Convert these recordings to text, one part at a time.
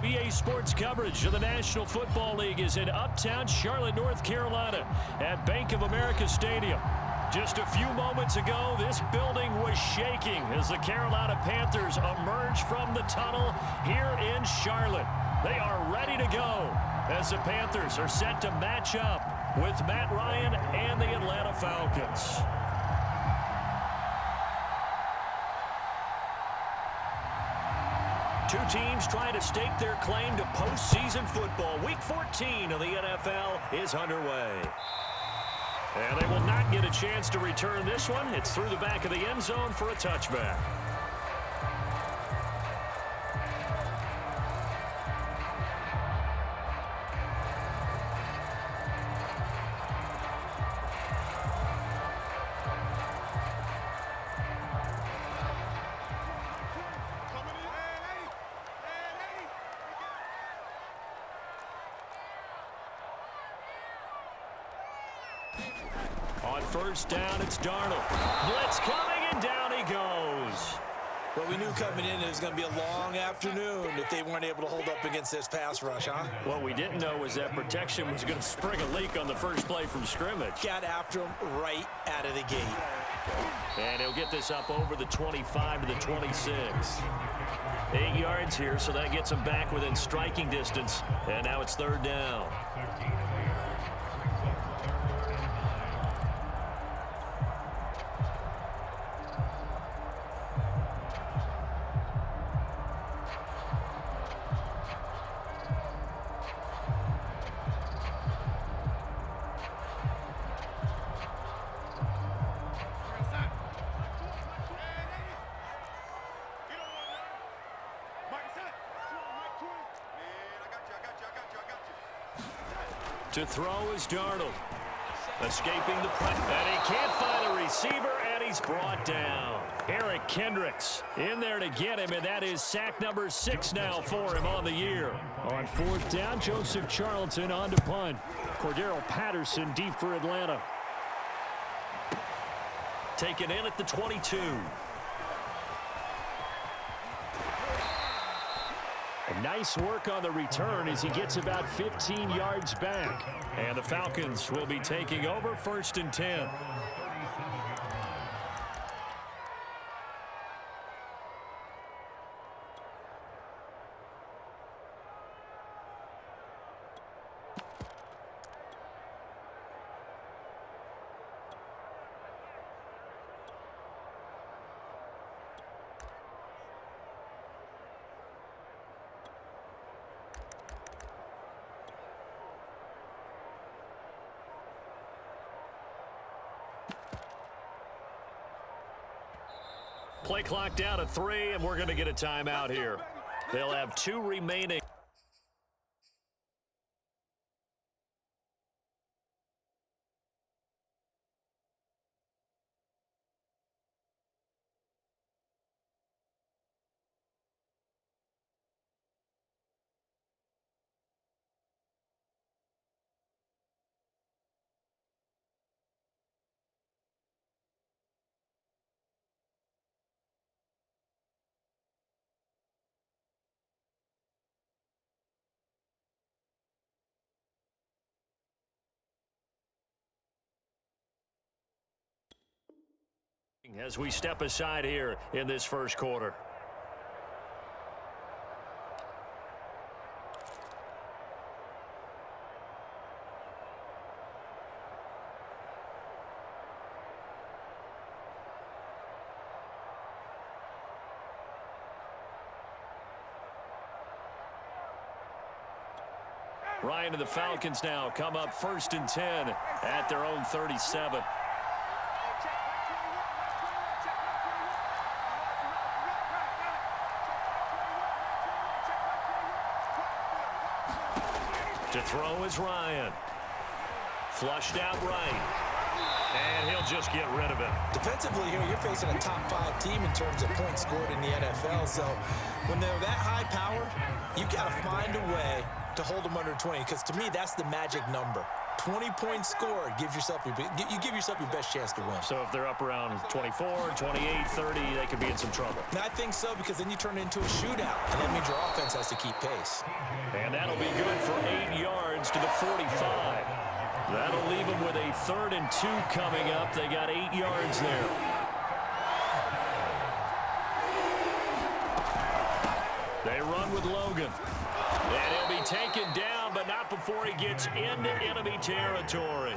EA Sports coverage of the National Football League is in uptown Charlotte, North Carolina at Bank of America Stadium. Just a few moments ago, this building was shaking as the Carolina Panthers emerged from the tunnel here in Charlotte. They are ready to go as the Panthers are set to match up with Matt Ryan and the Atlanta Falcons. Two teams trying to stake their claim to postseason football. Week 14 of the NFL is underway. And they will not get a chance to return this one. It's through the back of the end zone for a touchback. On first down, it's Darnold. Blitz coming, and down he goes. Well, we knew coming in it was going to be a long afternoon if they weren't able to hold up against this pass rush, huh? What we didn't know was that protection was going to spring a leak on the first play from scrimmage. Got after him right out of the gate. And he'll get this up over the 25 to the 26. 8 yards here, so that gets him back within striking distance. And now it's third down. To throw is Darnold. Escaping the press. And he can't find a receiver, and he's brought down. Eric Kendricks in there to get him, and that is sack number 6 now for him on the year. On fourth down, Joseph Charlton on to punt. Cordero Patterson deep for Atlanta. Taken in at the 22. Nice work on the return as he gets about 15 yards back. And the Falcons will be taking over first and 10. Play clock down to 3, and we're going to get a timeout here. They'll have 2 remaining. As we step aside here in this first quarter. Ryan and the Falcons now come up first and 10 at their own 37. To throw is Ryan. Flushed out right. And he'll just get rid of it. Defensively here, you're facing a top 5 team in terms of points scored in the NFL. So when they're that high power, you've got to find a way to hold them under 20, because to me, that's the magic number. 20-point score gives yourself you give yourself your best chance to win. So if they're up around 24, 28, 30, they could be in some trouble. And I think so, because then you turn it into a shootout, and that means your offense has to keep pace. And that'll be good for 8 yards to the 45. That'll leave them with a 3rd and 2 coming up. They got 8 yards there. They run with Logan. And he'll be taken down, but not before he gets into enemy territory.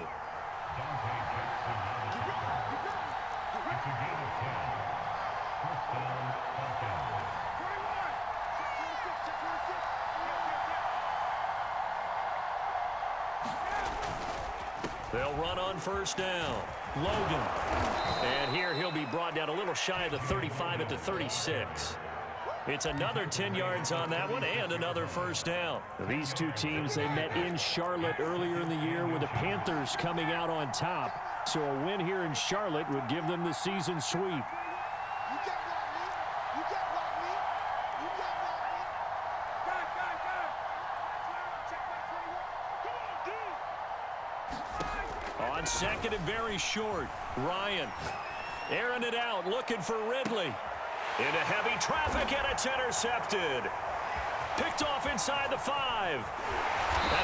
They'll run on 1st down. Logan. And here he'll be brought down a little shy of the 35 at the 36. It's another 10 yards on that one and another 1st down. These two teams, they met in Charlotte earlier in the year with the Panthers coming out on top. So a win here in Charlotte would give them the season sweep. On 2nd and very short, Ryan airing it out, looking for Ridley. Into heavy traffic, and it's intercepted. Picked off inside the 5. And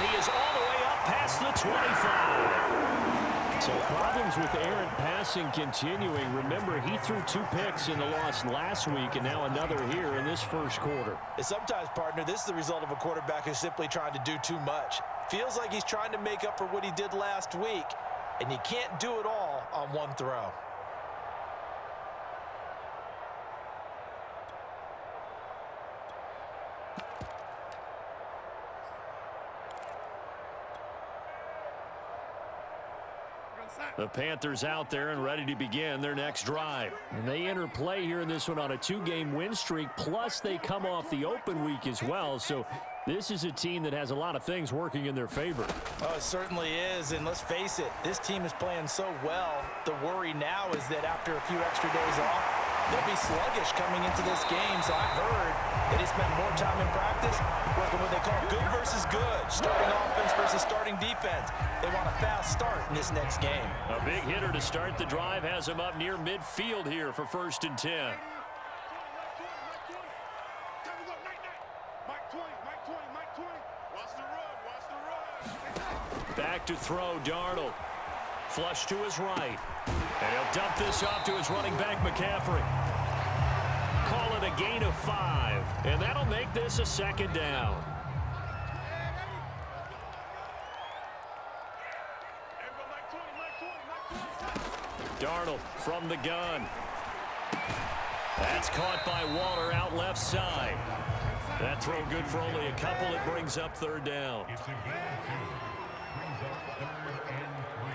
he is all the way up past the 25. So problems with errant passing continuing. Remember, he threw 2 picks in the loss last week, and now another here in this 1st quarter. And sometimes, partner, this is the result of a quarterback who's simply trying to do too much. Feels like he's trying to make up for what he did last week, and he can't do it all on one throw. The Panthers out there and ready to begin their next drive. And they enter play here in this one on a 2-game win streak, plus they come off the open week as well. So this is a team that has a lot of things working in their favor. Oh, it certainly is, and let's face it, this team is playing so well. The worry now is that after a few extra days off, they'll be sluggish coming into this game. So I've heard that they spend more time in practice working what they call good versus good, starting offense versus starting defense. They want a fast start in this next game. A big hitter to start the drive has him up near midfield here for 1st and 10. Back to throw, Darnold. Flush to his right. And he'll dump this off to his running back, McCaffrey. Call it a gain of 5. And that'll make this a 2nd down. Darnold from the gun. That's caught by Waller out left side. That throw good for only a couple. It brings up 3rd down. It's a gain of 2. Brings up 3rd and 3.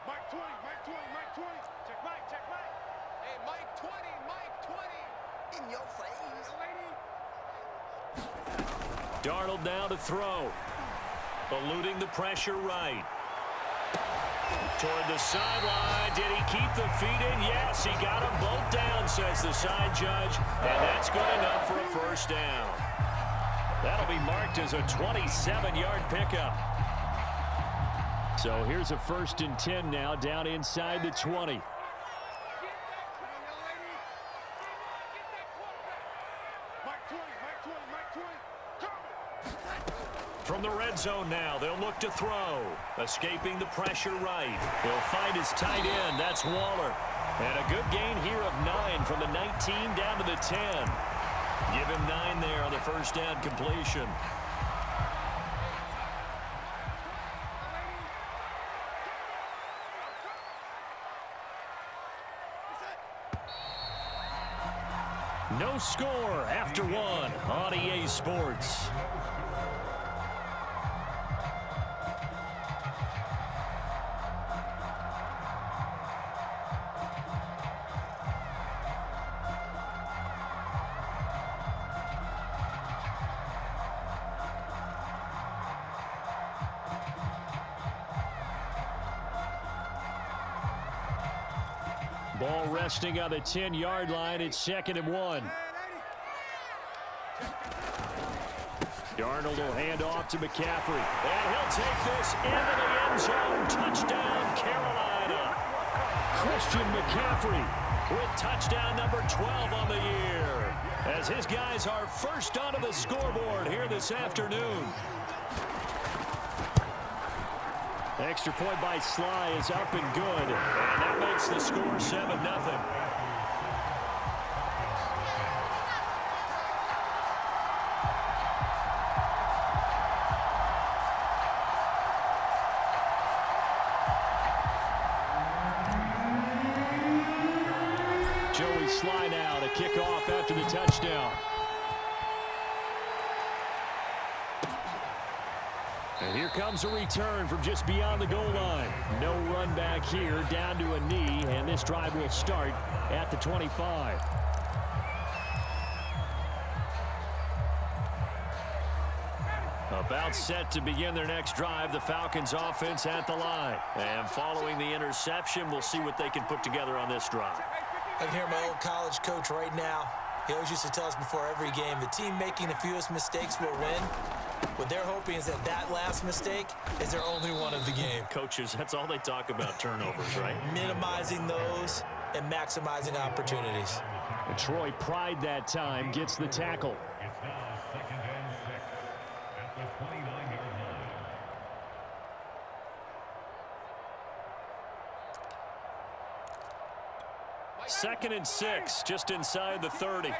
Mike 20, Mike 20, Mike 20. Check Mike, check Mike. Hey, Mike 20, Mike 20. In your face. Darnold now to throw. Eluding the pressure right. Toward the sideline. Did he keep the feet in? Yes, he got them both down, says the side judge. And that's good enough for a 1st down. That'll be marked as a 27-yard pickup. So here's a 1st and 10 now down inside the 20. From the red zone now, they'll look to throw. Escaping the pressure right. He'll find his tight end. That's Waller. And a good gain here of 9 from the 19 down to the 10. Give him 9 there on the 1st down completion. No score after 1 on EA Sports. Ball resting on the 10-yard line. It's 2nd and 1. Darnold will hand off to McCaffrey. And he'll take this into the end zone. Touchdown, Carolina. Christian McCaffrey with touchdown number 12 on the year, as his guys are first onto the scoreboard here this afternoon. Extra point by Sly is up and good, and that makes the score 7-0. Joey Sly now to kick off after the touchdown. And here comes a return from just beyond the goal line. No run back here, down to a knee, and this drive will start at the 25. About set to begin their next drive, the Falcons offense at the line. And following the interception, we'll see what they can put together on this drive. I can hear my old college coach right now. He always used to tell us before every game, the team making the fewest mistakes will win. What they're hoping is that that last mistake is their only one of the game. Coaches, that's all they talk about, turnovers, right? Minimizing those and maximizing opportunities. And Troy Pride that time gets the tackle. It's now 2nd and 6 at the 29-yard line. Second and 6, just inside the 30.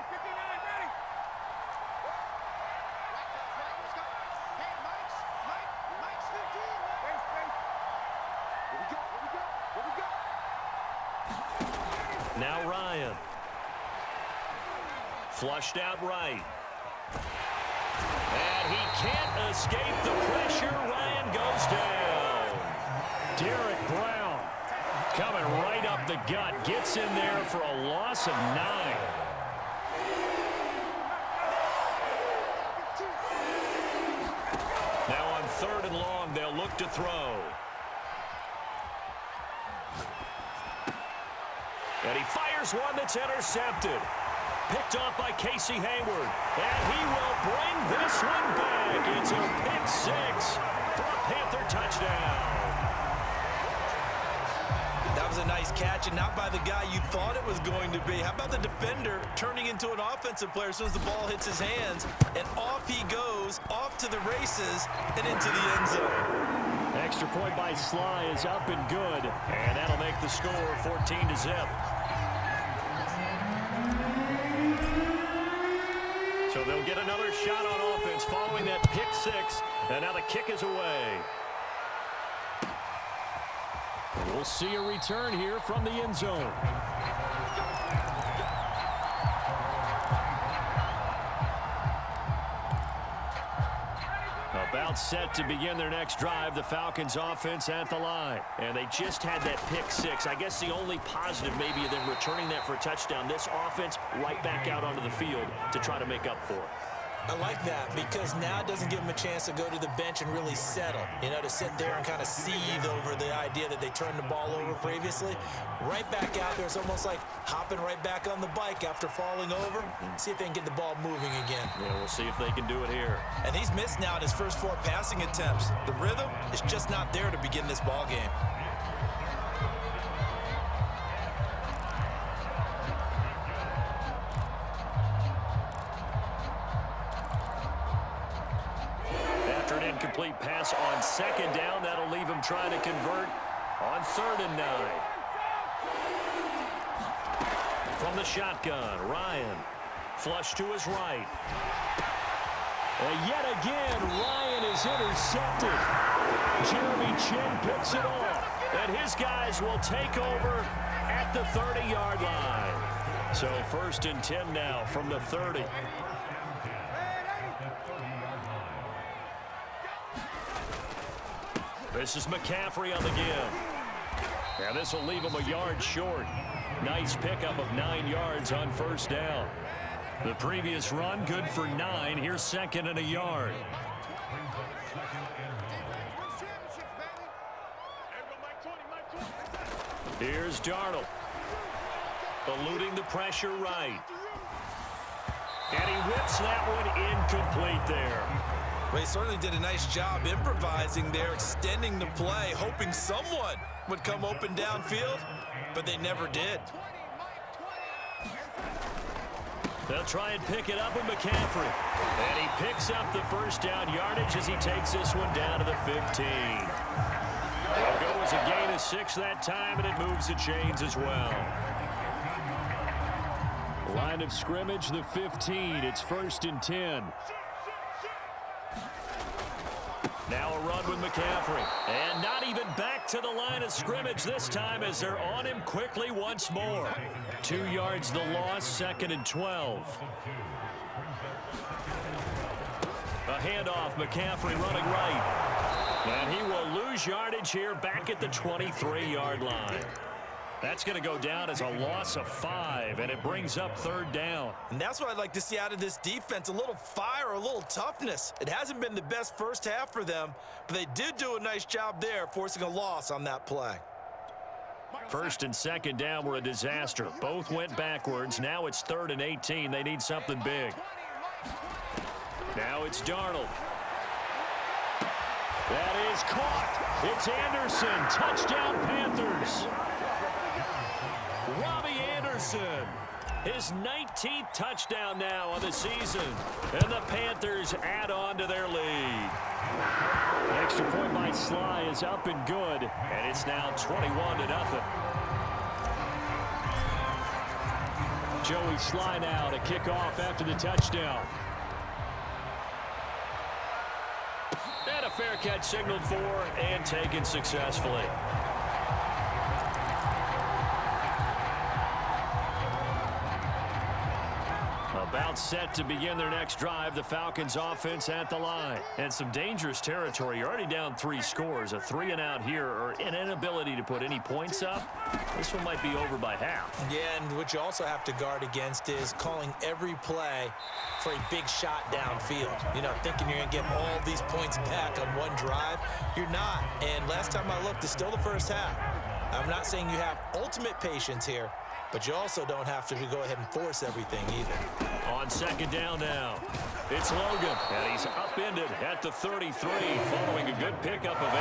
Now Ryan. Flushed out right. And he can't escape the pressure. Ryan goes down. Derek Brown coming right up the gut. Gets in there for a loss of 9. Now on 3rd and long, they'll look to throw. And he fires one that's intercepted. Picked off by Casey Hayward. And he will bring this one back. It's a pick 6 for a Panther touchdown. That was a nice catch, and not by the guy you thought it was going to be. How about the defender turning into an offensive player as soon as the ball hits his hands, and off he goes, off to the races, and into the end zone. Extra point by Sly is up and good, and that'll make the score 14-0. So they'll get another shot on offense following that pick 6, and now the kick is away. We'll see a return here from the end zone. About set to begin their next drive, the Falcons offense at the line. And they just had that pick 6. I guess the only positive maybe of them returning that for a touchdown. This offense right back out onto the field to try to make up for it. I like that because now it doesn't give them a chance to go to the bench and really settle, you know, to sit there and kind of seethe over the idea that they turned the ball over previously. Right back out there, it's almost like hopping right back on the bike after falling over. See if they can get the ball moving again. Yeah, we'll see if they can do it here. And he's missed now in his first 4 passing attempts. The rhythm is just not there to begin this ball game. Incomplete pass on 2nd down. That'll leave him trying to convert on 3rd and 9. From the shotgun, Ryan. Flush to his right. And yet again, Ryan is intercepted. Jeremy Chin picks it off. And his guys will take over at the 30-yard line. So 1st and 10 now from the 30. This is McCaffrey on the give. And this will leave him a yard short. Nice pickup of 9 yards on 1st down. The previous run, good for 9. Here's 2nd and a yard. Here's Darnold. Eluding the pressure right. And he whips that one incomplete there. Well, he certainly did a nice job improvising there, extending the play, hoping someone would come open downfield, but they never did. They'll try and pick it up with McCaffrey. And he picks up the first down yardage as he takes this one down to the 15. It'll go as a gain of 6 that time, and it moves the chains as well. Line of scrimmage, the 15. It's 1st and 10. Now a run with McCaffrey. And not even back to the line of scrimmage this time as they're on him quickly once more. 2 yards the loss, 2nd and 12. A handoff, McCaffrey running right. And he will lose yardage here back at the 23-yard line. That's going to go down as a loss of 5, and it brings up 3rd down. And that's what I'd like to see out of this defense, a little fire, a little toughness. It hasn't been the best first half for them, but they did do a nice job there, forcing a loss on that play. 1st and 2nd down were a disaster. Both went backwards. Now it's 3rd and 18. They need something big. Now it's Darnold. That is caught. It's Anderson. Touchdown, Panthers. Robbie Anderson, his 19th touchdown now on the season, and the Panthers add on to their lead. The extra point by Sly is up and good, and it's now 21-0. Joey Sly now to kick off after the touchdown. And a fair catch signaled for and taken successfully. About set to begin their next drive, the Falcons offense at the line. And some dangerous territory. You're already down 3 scores. A 3-and-out here or an inability to put any points up. This one might be over by half. Yeah, and what you also have to guard against is calling every play for a big shot downfield. You know, thinking you're going to get all these points back on one drive. You're not. And last time I looked, it's still the first half. I'm not saying you have ultimate patience here, but you also don't have to go ahead and force everything either. On 2nd down now, it's Logan, and he's upended at the 33 following a good pickup of 8.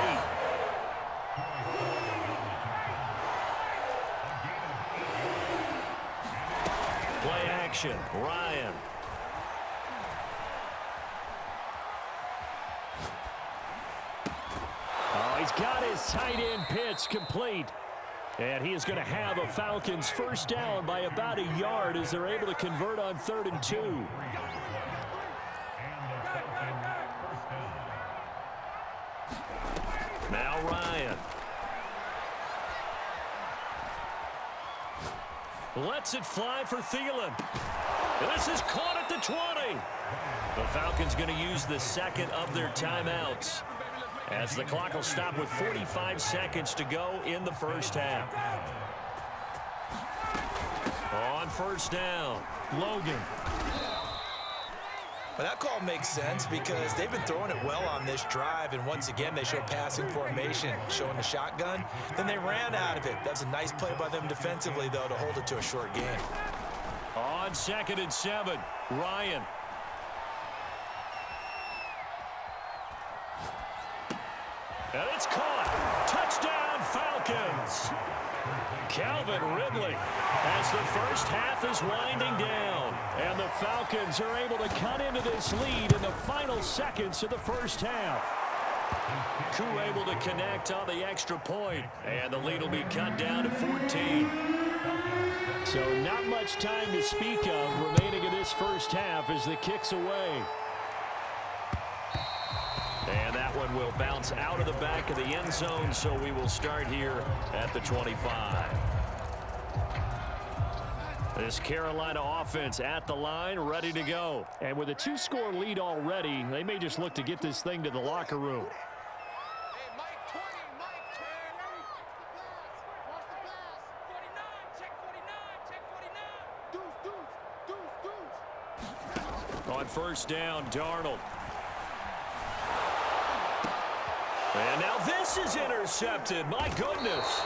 Play action, Ryan. Oh, he's got his tight end pitch complete. And he is going to have a Falcons first down by about a yard as they're able to convert on 3rd and 2. Now Ryan. Lets it fly for Thielen. This is caught at the 20. The Falcons going to use the 2nd of their timeouts, as the clock will stop with 45 seconds to go in the first half. On 1st down, Logan. Well, that call makes sense because they've been throwing it well on this drive, and once again, they show passing formation, showing the shotgun. Then they ran out of it. That was a nice play by them defensively, though, to hold it to a short game. On 2nd and 7, Ryan. And it's caught. Touchdown, Falcons. Calvin Ridley as the first half is winding down. And the Falcons are able to cut into this lead in the final seconds of the first half. Koo able to connect on the extra point, and the lead will be cut down to 14. So not much time to speak of remaining in this first half as the kick's away. And that one will bounce out of the back of the end zone, so we will start here at the 25. This Carolina offense at the line, ready to go. And with a 2-score lead already, they may just look to get this thing to the locker room. Hey, Mike 20, Mike 20. On 1st down, Darnold. And now this is intercepted. My goodness.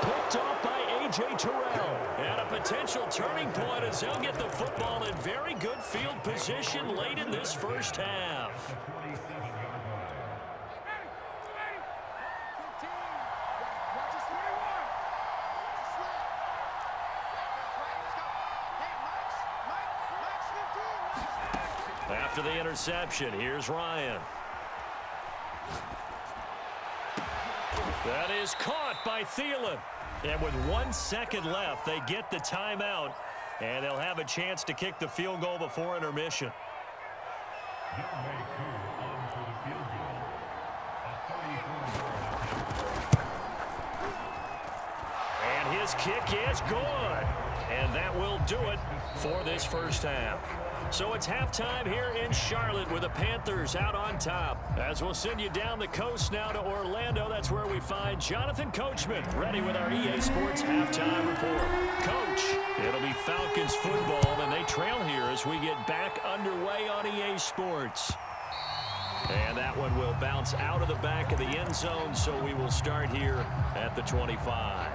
Picked off by A.J. Terrell. And a potential turning point as they'll get the football in very good field position late in this first half. After the interception, here's Ryan. That is caught by Thielen. And with 1 second left, they get the timeout, and they'll have a chance to kick the field goal before intermission. And his kick is good. And that will do it for this first half. So it's halftime here in Charlotte with the Panthers out on top. As we'll send you down the coast now to Orlando, that's where we find Jonathan Coachman ready with our EA Sports halftime report. Coach, it'll be Falcons football, and they trail here as we get back underway on EA Sports. And that one will bounce out of the back of the end zone, so we will start here at the 25.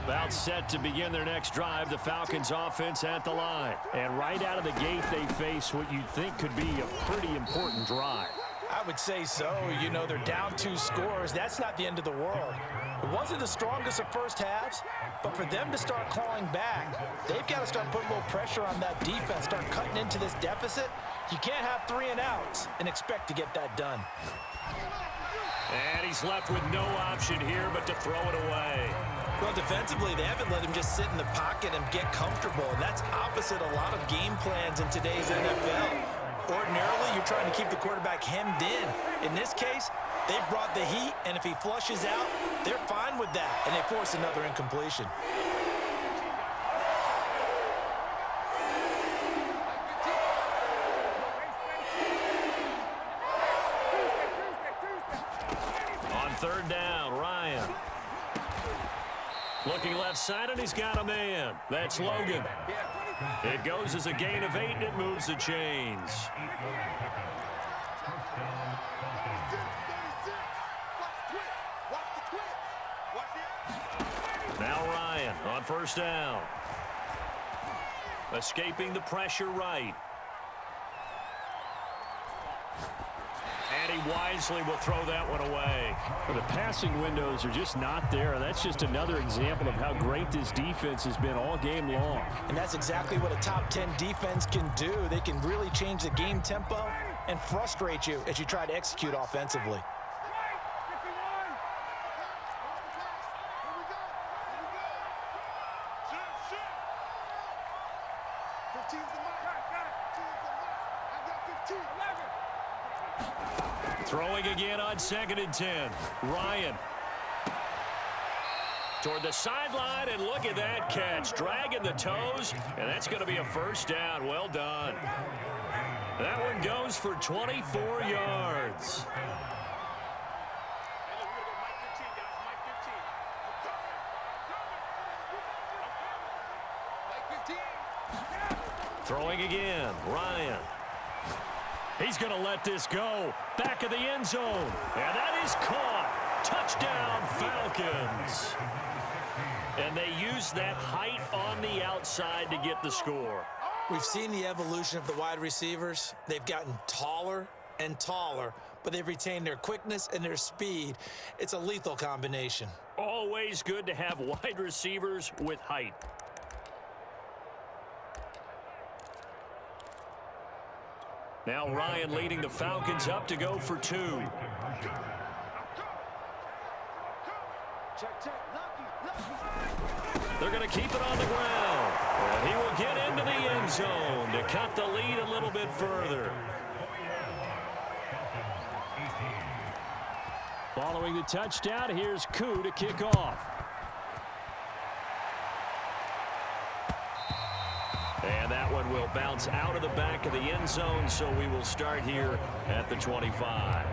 About set to begin their next drive, the Falcons offense at the line. And right out of the gate, they face what you'd think could be a pretty important drive. I would say so. You know, they're down 2 scores. That's not the end of the world. It wasn't the strongest of first halves, but for them to start clawing back, they've got to start putting a little pressure on that defense, start cutting into this deficit. You can't have 3 and outs and expect to get that done. And he's left with no option here but to throw it away. Well, defensively, they haven't let him just sit in the pocket and get comfortable, and that's opposite a lot of game plans in today's NFL. Ordinarily, you're trying to keep the quarterback hemmed in. In this case, they brought the heat, and if he flushes out, they're fine with that, and they force another incompletion. On third down, Ryan. Looking left side, and he's got a man. That's Logan. It goes as a gain of 8, and it moves the chains. Now Ryan on first down. Escaping the pressure right. And he wisely will throw that one away. Well, the passing windows are just not there, and that's just another example of how great this defense has been all game long. And that's exactly what a top 10 defense can do. They can really change the game tempo and frustrate you as you try to execute offensively. Throwing again on 2nd and 10. Ryan. Toward the sideline, and look at that catch. Dragging the toes, and that's going to be a first down. Well done. That one goes for 24 yards. Throwing again, Ryan. He's going to let this go. Back of the end zone. And that is caught. Touchdown, Falcons. And they use that height on the outside to get the score. We've seen the evolution of the wide receivers. They've gotten taller and taller, but they've retained their quickness and their speed. It's a lethal combination. Always good to have wide receivers with height. Now Ryan leading the Falcons up to go for 2. They're going to keep it on the ground. And he will get into the end zone to cut the lead a little bit further. Following the touchdown, here's Koo to kick off. It'll bounce out of the back of the end zone, so we will start here at the 25.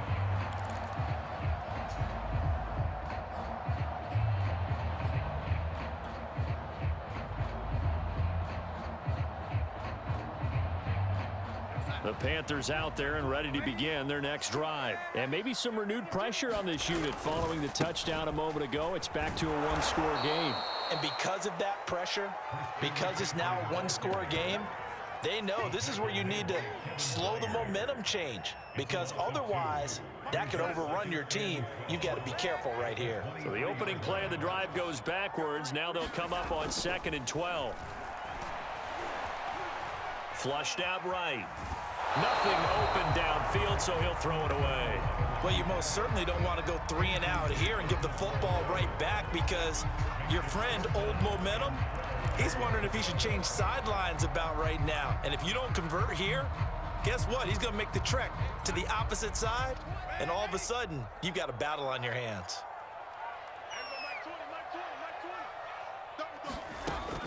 The Panthers out there and ready to begin their next drive. And maybe some renewed pressure on this unit following the touchdown a moment ago. It's back to a one-score game. And because of that pressure, because it's now a one-score game, they know this is where you need to slow the momentum change, because otherwise that could overrun your team. You've got to be careful right here. So the opening play of the drive goes backwards. Now they'll come up on 2nd and 12. Flushed out right. Nothing open downfield, so he'll throw it away. Well, you most certainly don't want to go 3 and out here and give the football right back, because your friend, Old Momentum, he's wondering if he should change sidelines about right now. And if you don't convert here, guess what? He's going to make the trek to the opposite side, and all of a sudden, you've got a battle on your hands.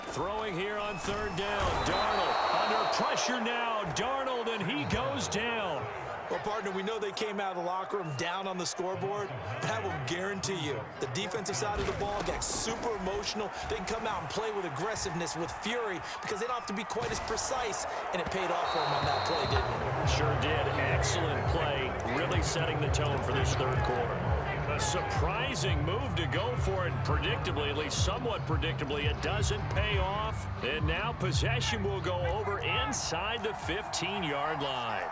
Throwing here on 3rd down. Darnold under pressure now. Darnold, and he goes down. Well, partner, we know they came out of the locker room down on the scoreboard, but I will guarantee you the defensive side of the ball got super emotional. They can come out and play with aggressiveness, with fury, because they don't have to be quite as precise, and it paid off for them on that play, didn't it? Sure did. Excellent play, really setting the tone for this 3rd quarter. A surprising move to go for it, predictably, at least somewhat predictably. It doesn't pay off, and now possession will go over inside the 15-yard line.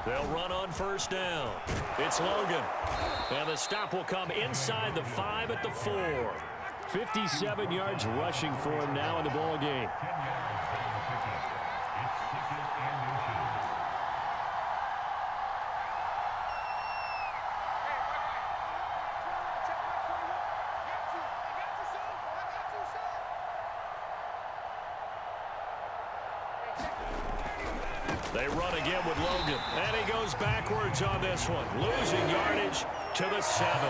They'll run on 1st down. It's Logan. And the stop will come inside the 5 at the 4. 57 yards rushing for him now in the ball game. They run again with Logan, and he goes backwards on this one, losing yardage to the 7.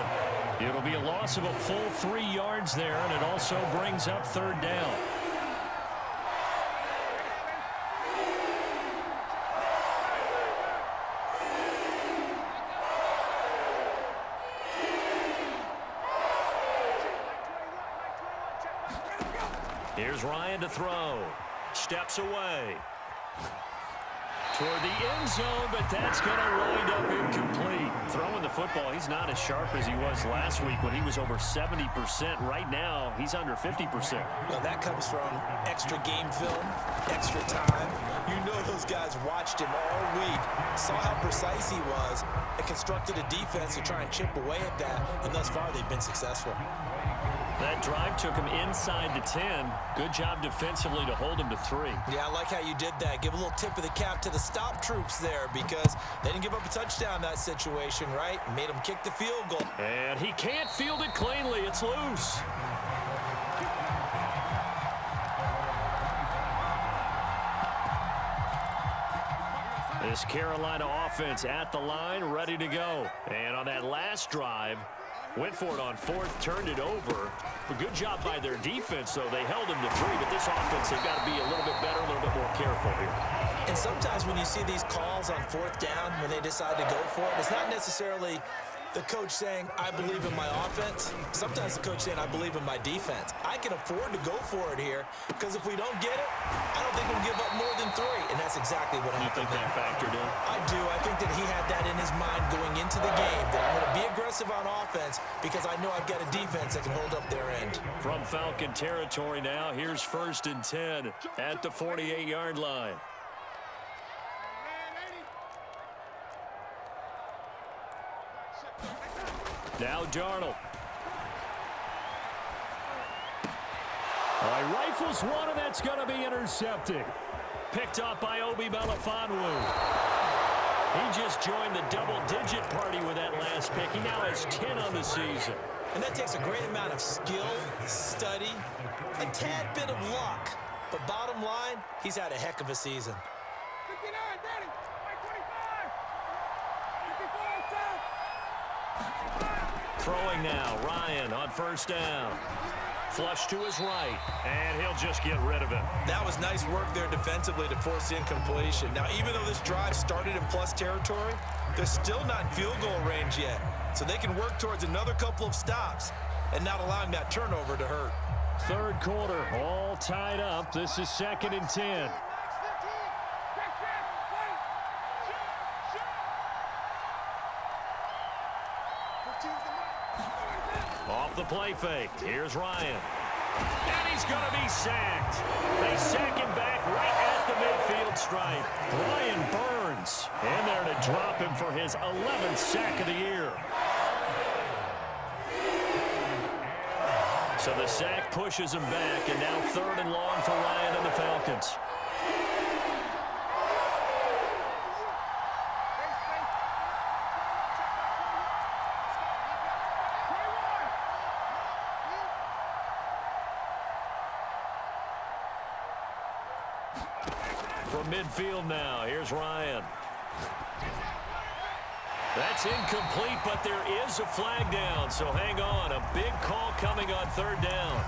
It'll be a loss of a full 3 yards there, and it also brings up 3rd down. Here's Ryan to throw. Steps away. Toward the end zone, but that's going to wind up incomplete. Throwing the football, he's not as sharp as he was last week when he was over 70%. Right now, he's under 50%. Well, that comes from extra game film, extra time. You know those guys watched him all week, saw how precise he was, and constructed a defense to try and chip away at that, and thus far they've been successful. That drive took him inside the 10. Good job defensively to hold him to 3. Yeah, I like how you did that. Give a little tip of the cap to the stop troops there, because they didn't give up a touchdown in that situation, right? Made them kick the field goal. And he can't field it cleanly. It's loose. This Carolina offense at the line, ready to go. And on that last drive, went for it on 4th, turned it over. A good job by their defense, though. They held him to 3, but this offense, they've got to be a little bit better, a little bit more careful here. And sometimes when you see these calls on 4th down, when they decide to go for it, it's not necessarily the coach saying, I believe in my offense. Sometimes the coach saying, I believe in my defense. I can afford to go for it here, because if we don't get it, I don't think we'll give up more than 3. And that's exactly what happened. You think that factored in? I do. I think that he had that in his mind going into the game, that I'm going to be aggressive on offense because I know I've got a defense that can hold up their end. From Falcon territory now, here's 1st and 10 at the 48-yard line. Now Darnold. All right, rifles one, and that's going to be intercepted. Picked up by Obi Melifonwu. He just joined the double-digit party with that last pick. He now has 10 on the season. And that takes a great amount of skill, study, a tad bit of luck. But bottom line, he's had a heck of a season. 59, ready. Mike 25. 54, Throwing now, Ryan on first down. Flush to his right, and he'll just get rid of it. That was nice work there defensively to force the incompletion. Now, even though this drive started in plus territory, they're still not in field goal range yet. So they can work towards another couple of stops and not allowing that turnover to hurt. Third quarter, all tied up. This is 2nd and 10. Off the play fake. Here's Ryan. And he's going to be sacked. They sack him back right at the midfield stripe. Brian Burns in there to drop him for his 11th sack of the year. So the sack pushes him back, and now 3rd and long for Ryan and the Falcons. From midfield now, here's Ryan. That's incomplete, but there is a flag down, so hang on. A big call coming on 3rd down.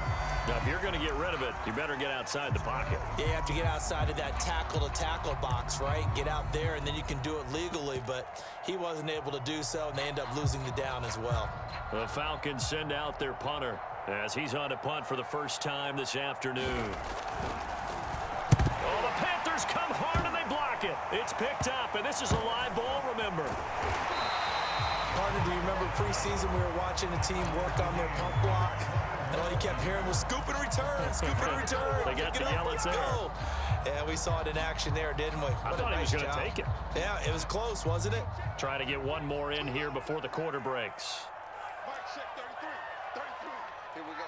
Now, if you're going to get rid of it, you better get outside the pocket. Yeah, you have to get outside of that tackle-to-tackle box, right? Get out there, and then you can do it legally, but he wasn't able to do so, and they end up losing the down as well. The Falcons send out their punter as he's on to punt for the first time this afternoon. Oh, the Panthers come hard, and they block it. It's picked up, and this is a live ball, remember. Partner, do you remember preseason we were watching a team work on their pump block? And all you kept hearing was scoop and return, scoop and return. They got to yell it there. Go. Yeah, we saw it in action there, didn't we? I thought he was going to take it. Yeah, it was close, wasn't it? Try to get one more in here before the quarter breaks. Mike, check 33. Here we go.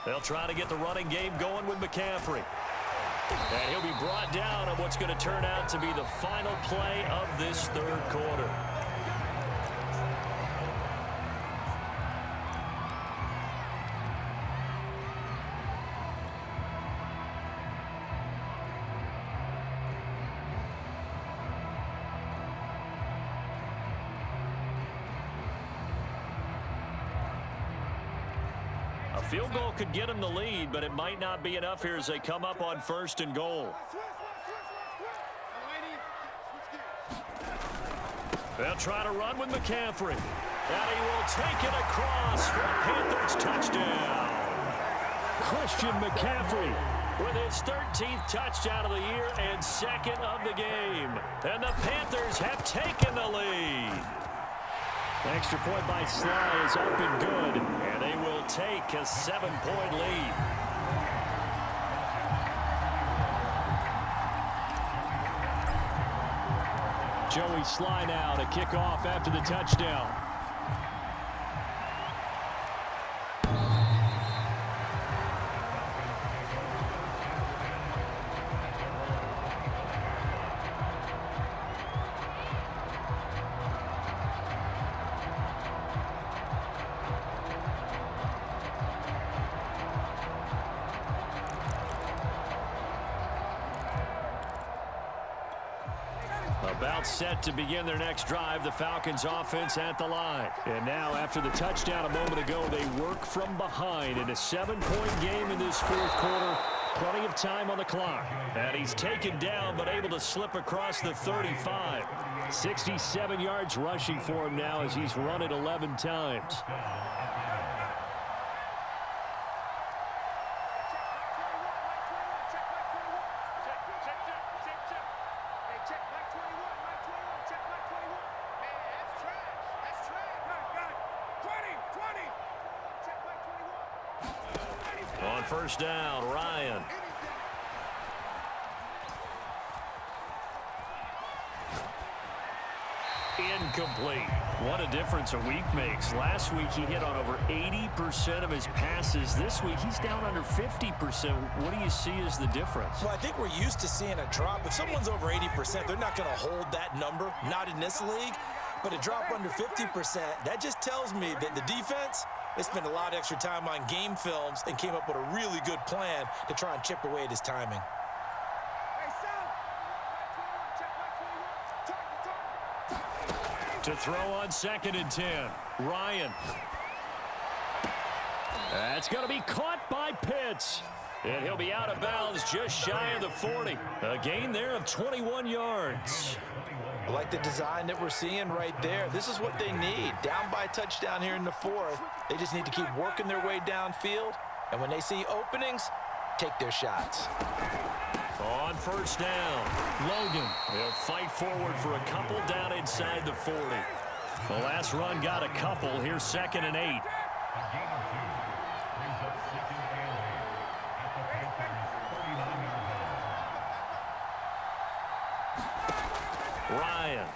They'll try to get the running game going with McCaffrey. And he'll be brought down on what's going to turn out to be the final play of this 3rd quarter. A field goal could get them the lead, but it might not be enough here as they come up on 1st and goal. They'll try to run with McCaffrey. And he will take it across for a Panthers touchdown. Christian McCaffrey with his 13th touchdown of the year and 2nd of the game. And the Panthers have taken the lead. Extra point by Sly is up and good, and they will take a 7-point lead. Joey Sly now to kick off after the touchdown. About set to begin their next drive, the Falcons offense at the line. And now after the touchdown a moment ago, they work from behind in a 7-point game in this 4th quarter. Plenty of time on the clock. And he's taken down but able to slip across the 35. 67 yards rushing for him now as he's run it 11 times. On 1st down, Ryan. Incomplete. What a difference a week makes. Last week he hit on over 80% of his passes. This week he's down under 50%. What do you see as the difference? Well, I think we're used to seeing a drop. If someone's over 80%, they're not going to hold that number. Not in this league. But a drop under 50%, that just tells me that the defense, they spent a lot of extra time on game films and came up with a really good plan to try and chip away at his timing. To throw on 2nd and 10. Ryan. That's going to be caught by Pitts. And he'll be out of bounds just shy of the 40. A gain there of 21 yards. I like the design that we're seeing right there. This is what they need. Down by a touchdown here in the 4th. They just need to keep working their way downfield. And when they see openings, take their shots. On 1st down, Logan. They'll fight forward for a couple down inside the 40. The last run got a couple. Here's 2nd and 8. Ryan.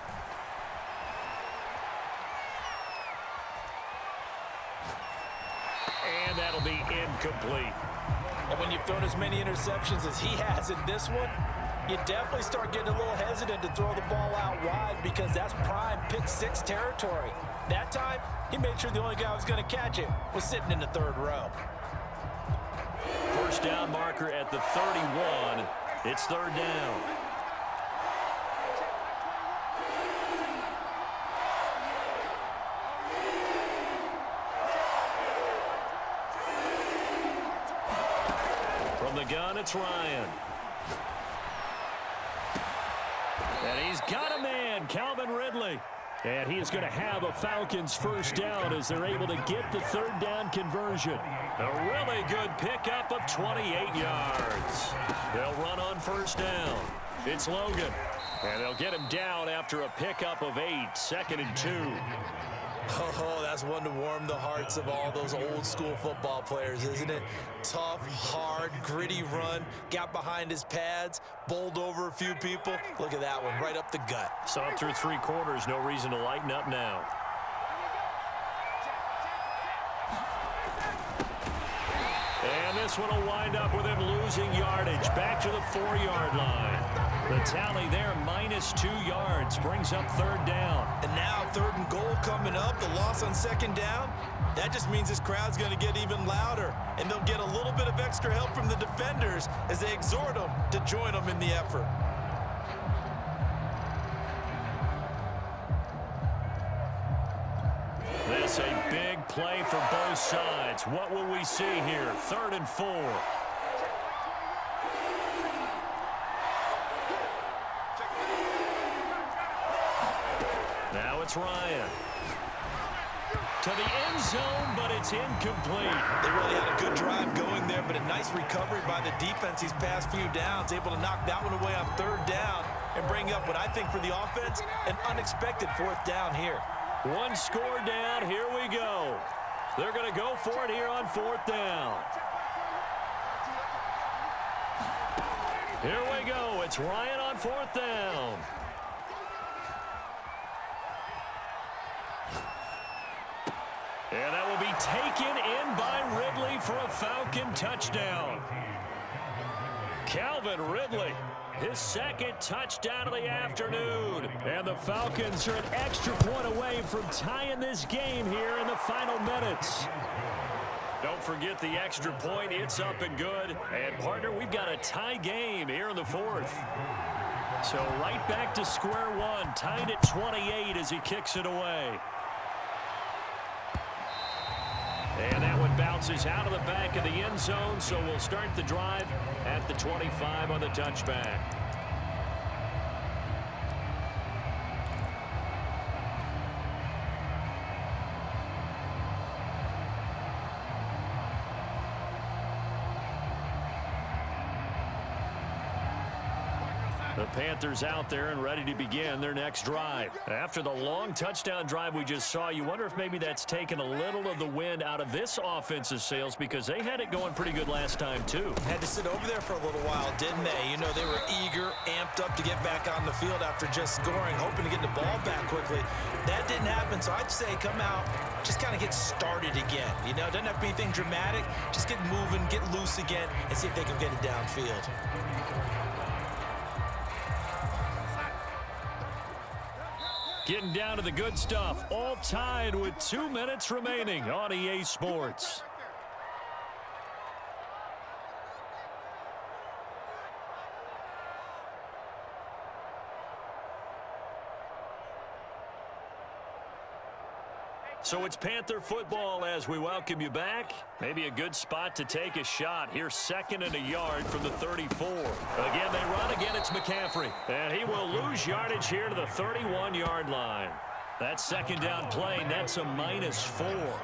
And that'll be incomplete. And when you've thrown as many interceptions as he has in this one, you definitely start getting a little hesitant to throw the ball out wide because that's prime pick 6 territory. That time, he made sure the only guy who was going to catch it was sitting in the 3rd row. 1st down marker at the 31. It's 3rd down. From the gun, it's Ryan. And he's got a man, Calvin Ridley. And he is going to have a Falcons 1st down as they're able to get the 3rd down conversion. A really good pickup of 28 yards. They'll run on 1st down. It's Logan. And they'll get him down after a pickup of 8, 2nd and 2. Oh, that's one to warm the hearts of all those old school football players, isn't it? Tough, hard, gritty run, got behind his pads, bowled over a few people. Look at that one, right up the gut. So up through 3 quarters, no reason to lighten up now. And this one will wind up with him losing yardage back to the 4-yard line. The tally there, -2 yards, brings up 3rd down. And now 3rd and goal coming up, the loss on 2nd down. That just means this crowd's going to get even louder, and they'll get a little bit of extra help from the defenders as they exhort them to join them in the effort. This a big play for both sides. What will we see here? 3rd and 4. Now it's Ryan. To the end zone, but it's incomplete. They really had a good drive going there, but a nice recovery by the defense these past few downs, able to knock that one away on 3rd down and bring up what I think for the offense, an unexpected 4th down here. 1 score down. Here we go. They're going to go for it here on 4th down. Here we go. It's Ryan on 4th down. And that will be taken in by Ridley for a Falcon touchdown. Calvin Ridley, his 2nd touchdown of the afternoon. And the Falcons are an extra point away from tying this game here in the final minutes. Don't forget the extra point. It's up and good. And, partner, we've got a tie game here in the 4th. So right back to square one, tied at 28 as he kicks it away. And that one bounces out of the back of the end zone, so we'll start the drive at the 25 on the touchback. The Panthers out there and ready to begin their next drive. After the long touchdown drive we just saw, you wonder if maybe that's taken a little of the wind out of this offense's sails because they had it going pretty good last time too. Had to sit over there for a little while, didn't they? You know, they were eager, amped up to get back on the field after just scoring, hoping to get the ball back quickly. That didn't happen, so I'd say come out, just kind of get started again. You know, it doesn't have to be anything dramatic. Just get moving, get loose again, and see if they can get it downfield. Getting down to the good stuff, all tied with 2 minutes remaining on EA Sports. So it's Panther football as we welcome you back. Maybe a good spot to take a shot. Here's 2nd and a yard from the 34. Again, they run. Again, it's McCaffrey. And he will lose yardage here to the 31-yard line. That 2nd down play nets a -4.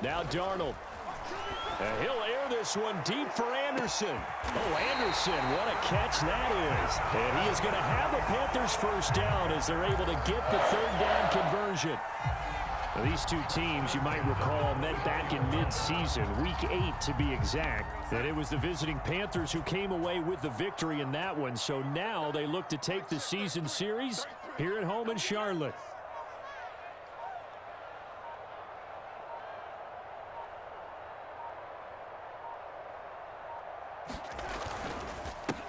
Now Darnold. And he'll air this one deep for Anderson. Oh, Anderson, what a catch that is. And he is going to have the Panthers first down as they're able to get the 3rd down conversion. Now, these two teams, you might recall, met back in mid-season, week 8 to be exact. And it was the visiting Panthers who came away with the victory in that one. So now they look to take the season series here at home in Charlotte.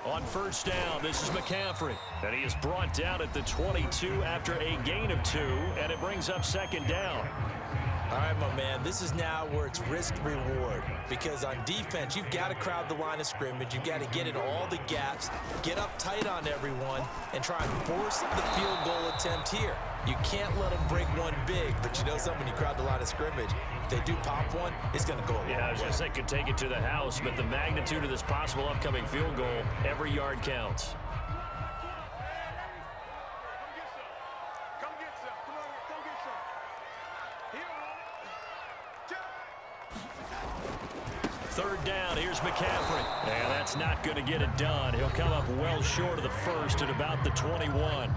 On 1st down, this is McCaffrey. And he is brought down at the 22 after a gain of 2, and it brings up 2nd down. All right, my man, this is now where it's risk-reward. Because on defense, you've got to crowd the line of scrimmage. You've got to get in all the gaps, get up tight on everyone, and try and force the field goal attempt here. You can't let them break one big, but you know something, when you crowd the line of scrimmage, if they do pop one, it's going to go away. Yeah, I was going to say could take it to the house, but the magnitude of this possible upcoming field goal, every yard counts. Come get some. Come on, go get some. Here, 3rd down, here's McCaffrey. And that's not going to get it done. He'll come up well short of the 1st at about the 21.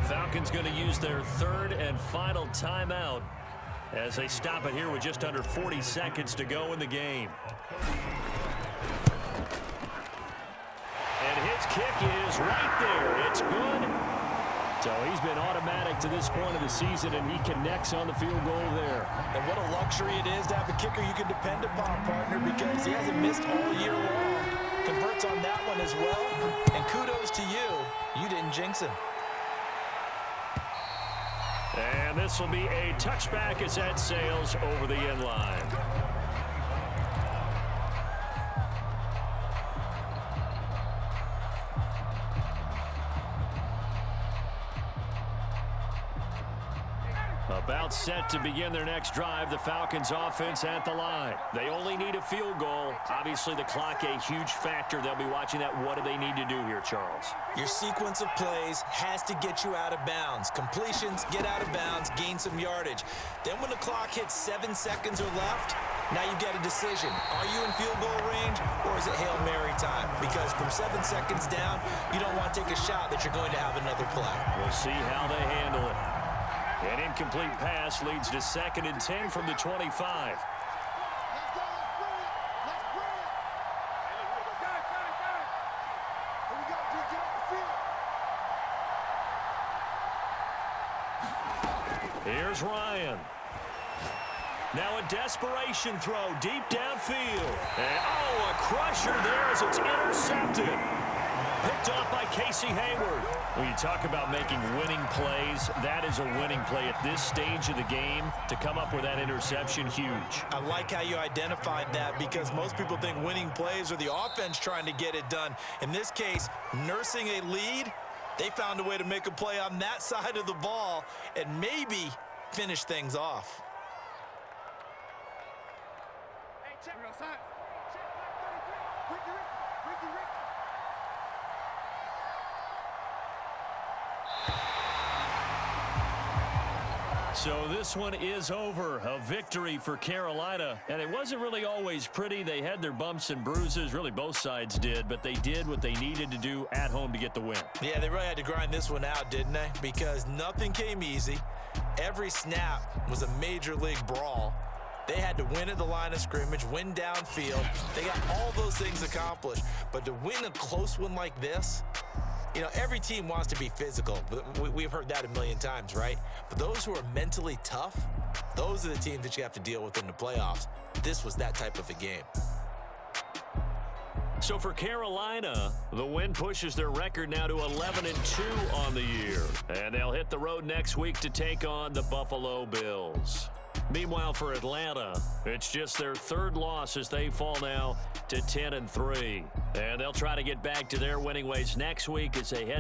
Falcons going to use their 3rd and final timeout as they stop it here with just under 40 seconds to go in the game. And his kick is right there. It's good. So he's been automatic to this point of the season, and he connects on the field goal there. And what a luxury it is to have a kicker you can depend upon, partner, because he hasn't missed all year long. Converts on that one as well. And kudos to you. You didn't jinx him. And this will be a touchback as that sails over the end line. About set to begin their next drive, the Falcons offense at the line. They only need a field goal. Obviously, the clock a huge factor. They'll be watching that. What do they need to do here, Charles? Your sequence of plays has to get you out of bounds. Completions, get out of bounds, gain some yardage. Then when the clock hits 7 seconds or left, now you get a decision. Are you in field goal range, or is it Hail Mary time? Because from 7 seconds down, you don't want to take a shot that you're going to have another play. We'll see how they handle it. An incomplete pass leads to 2nd and 10 from the 25. let's go. Let's bring it. Let's bring it. Got it. Here we go. Just get off the field. Here's Ryan. Now a desperation throw deep downfield. And, oh, a crusher there as it's intercepted. Picked off by Casey Hayward. When you talk about making winning plays, that is a winning play at this stage of the game. To come up with that interception, huge. I like how you identified that, because most people think winning plays are the offense trying to get it done. In this case, nursing a lead, they found a way to make a play on that side of the ball and maybe finish things off. Hey, check it outside. Check back 33. Ricky. So this one is over. A victory for Carolina. And it wasn't really always pretty. They had their bumps and bruises. Really, both sides did. But they did what they needed to do at home to get the win. Yeah, they really had to grind this one out, didn't they? Because nothing came easy. Every snap was a major league brawl. They had to win at the line of scrimmage, win downfield. They got all those things accomplished. But to win a close one like this, you know, every team wants to be physical. We've heard that a million times, right? But those who are mentally tough, those are the teams that you have to deal with in the playoffs. This was that type of a game. So for Carolina, the win pushes their record now to 11-2 on the year. And they'll hit the road next week to take on the Buffalo Bills. Meanwhile, for Atlanta, it's just their third loss as they fall now to 10-3. And they'll try to get back to their winning ways next week as they head